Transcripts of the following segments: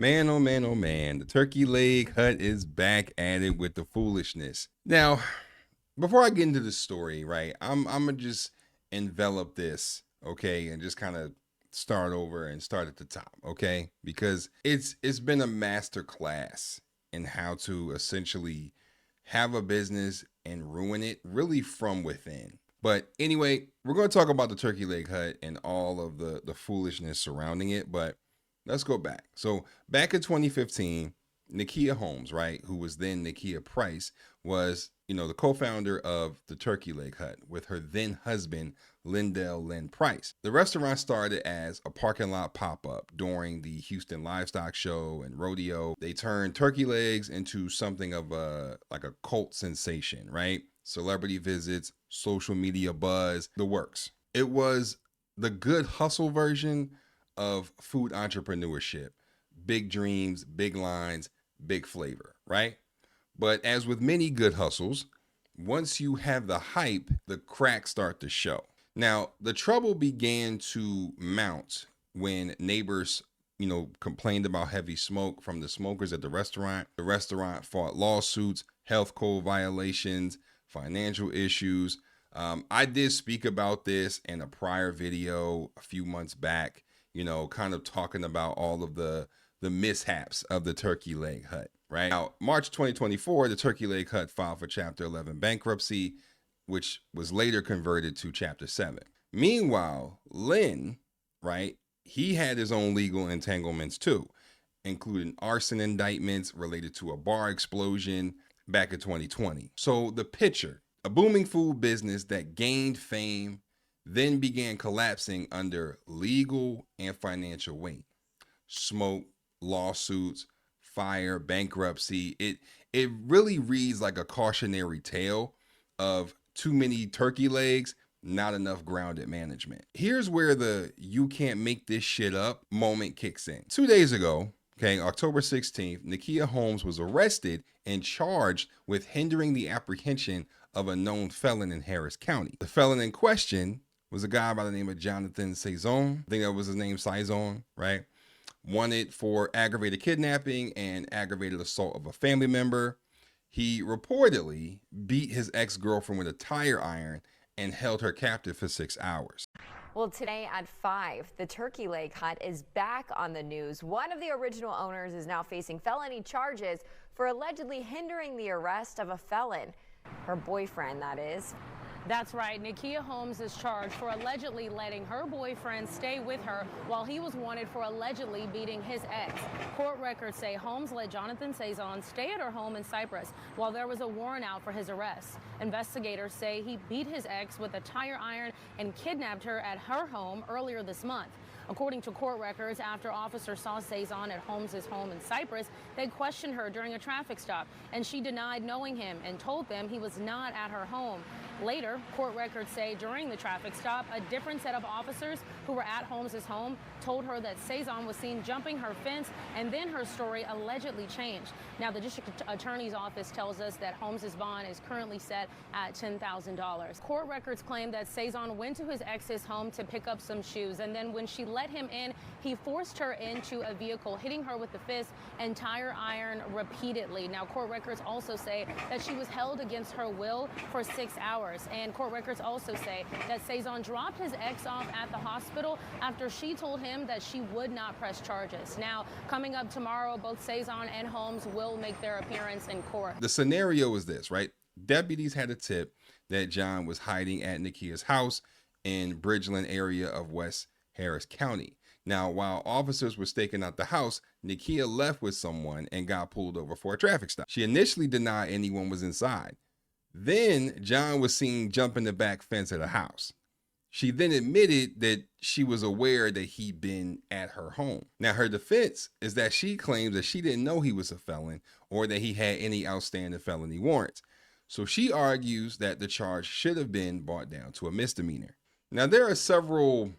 Man, oh man, oh man, the turkey leg hut is back at it with the foolishness. Now, before I get into the story, right, I'm gonna just envelop this, okay, and just kind of start over and start at the top, okay? Because it's been a master class in how to essentially have a business and ruin it really from within. But anyway, we're going to talk about the turkey leg hut and all of the foolishness surrounding it, but let's go back. So, back in 2015, Nakia Holmes, right, who was then Nakia Price, was, the co-founder of the Turkey Leg Hut with her then husband, Lynn Price. The restaurant started as a parking lot pop-up during the Houston Livestock Show and rodeo. They turned turkey legs into something of a cult sensation, right? Celebrity visits, social media buzz, the works. It was the good hustle version of food entrepreneurship. Big dreams, big lines, big flavor, right? But as with many good hustles, once you have the hype, the cracks start to show. Now, the trouble began to mount when neighbors, complained about heavy smoke from the smokers at the restaurant. The restaurant fought lawsuits, health code violations, financial issues. I did speak about this in a prior video a few months back, kind of talking about all of the mishaps of the turkey leg hut, right? Now, March 2024, the turkey leg hut filed for Chapter 11 bankruptcy, which was later converted to Chapter 7. Meanwhile, Lynn, right, he had his own legal entanglements too, including arson indictments related to a bar explosion back in 2020. So the picture, a booming food business that gained fame, then began collapsing under legal and financial weight. Smoke, lawsuits, fire, bankruptcy. It really reads like a cautionary tale of too many turkey legs, not enough grounded management. Here's where the "you can't make this shit up" moment kicks in. 2 days ago, okay, October 16th, Nakia Holmes was arrested and charged with hindering the apprehension of a known felon in Harris County. The felon in question was a guy by the name of Jonathan Saison. I think that was his name, Saison, right? Wanted for aggravated kidnapping and aggravated assault of a family member. He reportedly beat his ex-girlfriend with a tire iron and held her captive for 6 hours. Well, today at 5, the turkey leg hut is back on the news. One of the original owners is now facing felony charges for allegedly hindering the arrest of a felon. Her boyfriend, that is. That's right. Nakia Holmes is charged for allegedly letting her boyfriend stay with her while he was wanted for allegedly beating his ex. Court records say Holmes let Jonathan Saison stay at her home in Cypress while there was a warrant out for his arrest. Investigators say he beat his ex with a tire iron and kidnapped her at her home earlier this month. According to court records, after officers saw Saison at Holmes' home in Cypress, they questioned her during a traffic stop, and she denied knowing him and told them he was not at her home. Later, court records say during the traffic stop, a different set of officers who were at Holmes' home told her that Saison was seen jumping her fence, and then her story allegedly changed. Now, the district attorney's office tells us that Holmes' bond is currently set at $10,000. Court records claim that Saison went to his ex's home to pick up some shoes, and then when she let him in, he forced her into a vehicle, hitting her with the fist and tire iron repeatedly. Now, court records also say that she was held against her will for 6 hours. And court records also say that Saison dropped his ex off at the hospital after she told him that she would not press charges. Now, coming up tomorrow, both Saison and Holmes will make their appearance in court. The scenario is this, right? Deputies had a tip that John was hiding at Nakia's house in Bridgeland area of West Harris County. Now, while officers were staking out the house, Nakia left with someone and got pulled over for a traffic stop. She initially denied anyone was inside. Then John was seen jumping the back fence of the house. She then admitted that she was aware that he'd been at her home. Now, her defense is that she claims that she didn't know he was a felon or that he had any outstanding felony warrants. So she argues that the charge should have been brought down to a misdemeanor. Now, there are several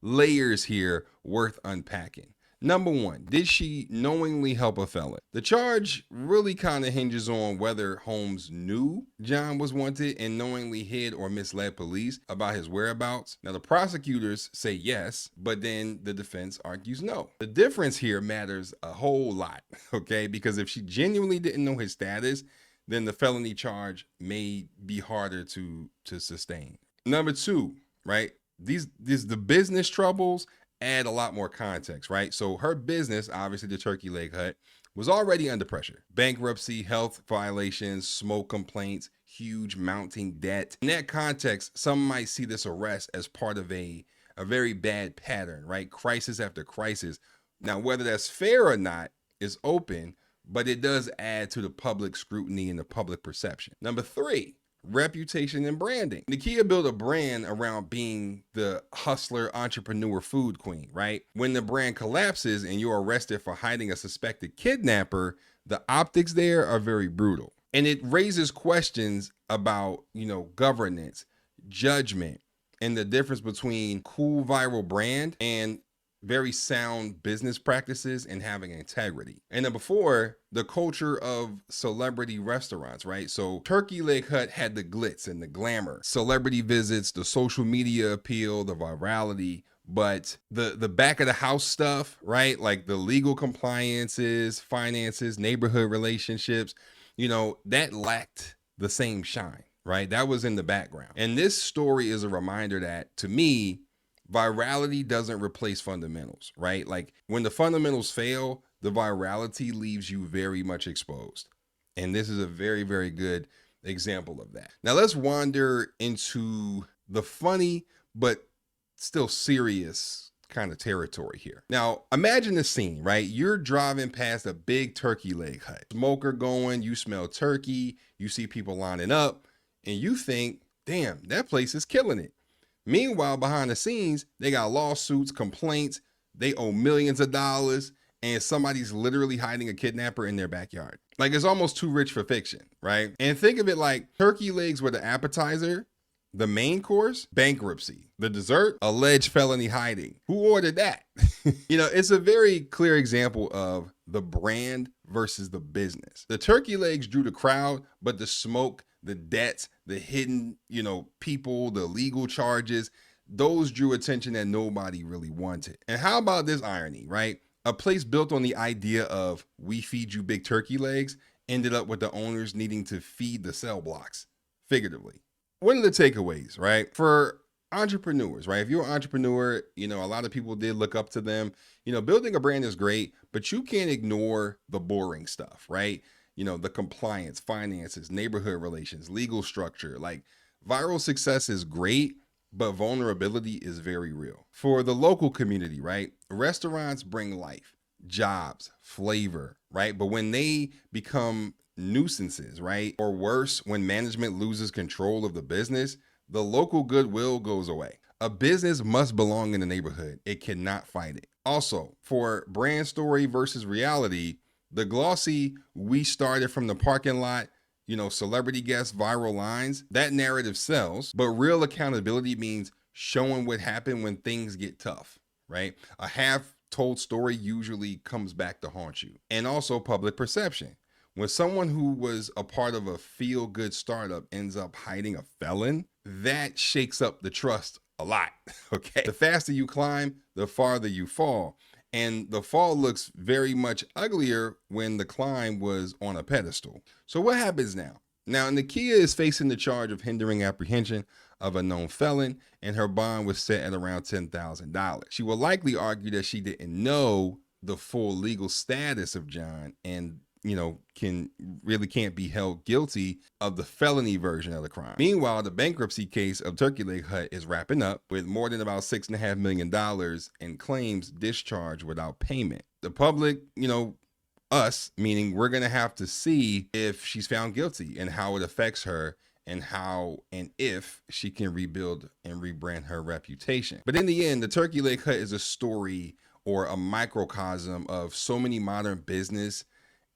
layers here worth unpacking. Number one, did she knowingly help a felon? The charge really kind of hinges on whether Holmes knew John was wanted and knowingly hid or misled police about his whereabouts. Now, the prosecutors say yes, but then the defense argues no. The difference here matters a whole lot, okay? Because if she genuinely didn't know his status, then the felony charge may be harder to sustain. Number two, right? The business troubles add a lot more context, right? So her business, obviously the turkey leg hut, was already under pressure. Bankruptcy, health violations, smoke complaints, huge mounting debt. In that context, some might see this arrest as part of a very bad pattern, right? Crisis after crisis. Now, whether that's fair or not is open, but it does add to the public scrutiny and the public perception. Number three, reputation and branding. Nakia built a brand around being the hustler, entrepreneur, food queen, right? When the brand collapses and you're arrested for hiding a suspected kidnapper, the optics there are very brutal. And it raises questions about, governance, judgment, and the difference between cool viral brand and very sound business practices and having integrity. And then before, the culture of celebrity restaurants, right? So Turkey Leg Hut had the glitz and the glamour, celebrity visits, the social media appeal, the virality, but the back of the house stuff, right? Like the legal compliances, finances, neighborhood relationships, that lacked the same shine, right? That was in the background. And this story is a reminder that, to me, virality doesn't replace fundamentals, right? Like when the fundamentals fail, the virality leaves you very much exposed. And this is a very, very good example of that. Now let's wander into the funny, but still serious kind of territory here. Now, imagine the scene, right? You're driving past a big turkey leg hut, smoker going, you smell turkey, you see people lining up, and you think, damn, that place is killing it. Meanwhile, behind the scenes, they got lawsuits, complaints, they owe millions of dollars, and somebody's literally hiding a kidnapper in their backyard. Like, it's almost too rich for fiction, right? And think of it like turkey legs were the appetizer, the main course, bankruptcy, the dessert, alleged felony hiding. Who ordered that? It's a very clear example of the brand versus the business. The turkey legs drew the crowd, but the smoke, the debts, the hidden, people, the legal charges, those drew attention that nobody really wanted. And how about this irony, right? A place built on the idea of we feed you big turkey legs ended up with the owners needing to feed the cell blocks, figuratively. What are the takeaways, right? For entrepreneurs, right? If you're an entrepreneur, a lot of people did look up to them. Building a brand is great, but you can't ignore the boring stuff, right? The compliance, finances, neighborhood relations, legal structure. Like, viral success is great, but vulnerability is very real. For the local community, right? Restaurants bring life, jobs, flavor, right? But when they become nuisances, right? Or worse, when management loses control of the business, the local goodwill goes away. A business must belong in the neighborhood. It cannot fight it. Also, for brand story versus reality, the glossy, we started from the parking lot, celebrity guests, viral lines, that narrative sells, but real accountability means showing what happened when things get tough, right? A half-told story usually comes back to haunt you. And also public perception. When someone who was a part of a feel-good startup ends up hiding a felon, that shakes up the trust a lot, okay? The faster you climb, the farther you fall. And the fall looks very much uglier when the climb was on a pedestal. So what happens now? Now, Nakia is facing the charge of hindering apprehension of a known felon, and her bond was set at around $10,000. She will likely argue that she didn't know the full legal status of John and can't be held guilty of the felony version of the crime. Meanwhile, the bankruptcy case of Turkey Leg Hut is wrapping up with more than about $6.5 million in claims discharged without payment. The public, us, meaning we're going to have to see if she's found guilty and how it affects her and how and if she can rebuild and rebrand her reputation. But in the end, the Turkey Leg Hut is a story or a microcosm of so many modern business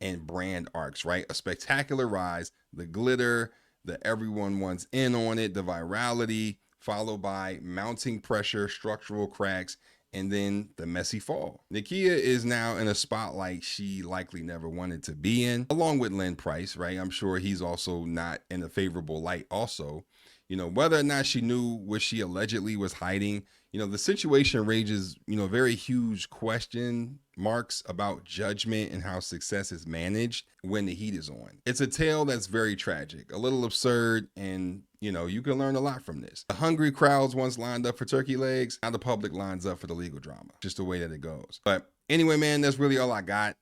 and brand arcs, right? A spectacular rise, the glitter, the everyone wants in on it, the virality, followed by mounting pressure, structural cracks, and then the messy fall. Nakia is now in a spotlight she likely never wanted to be in, along with Lynn Price, right? I'm sure he's also not in a favorable light also. Whether or not she knew what she allegedly was hiding, the situation raises, very huge question marks about judgment and how success is managed when the heat is on. It's a tale that's very tragic, a little absurd, and you can learn a lot from this. The hungry crowds once lined up for turkey legs, now the public lines up for the legal drama. Just the way that it goes. But anyway, man, that's really all I got.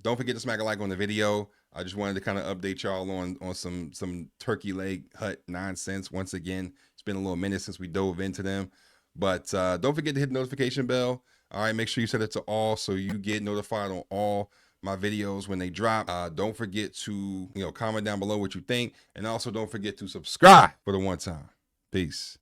Don't forget to smack a like on the video. I just wanted to kind of update y'all on some turkey leg hut nonsense. Once again, it's been a little minute since we dove into them. But don't forget to hit the notification bell. All right, make sure you set it to all so you get notified on all my videos when they drop. Don't forget to comment down below what you think, and also don't forget to subscribe for the one time. Peace.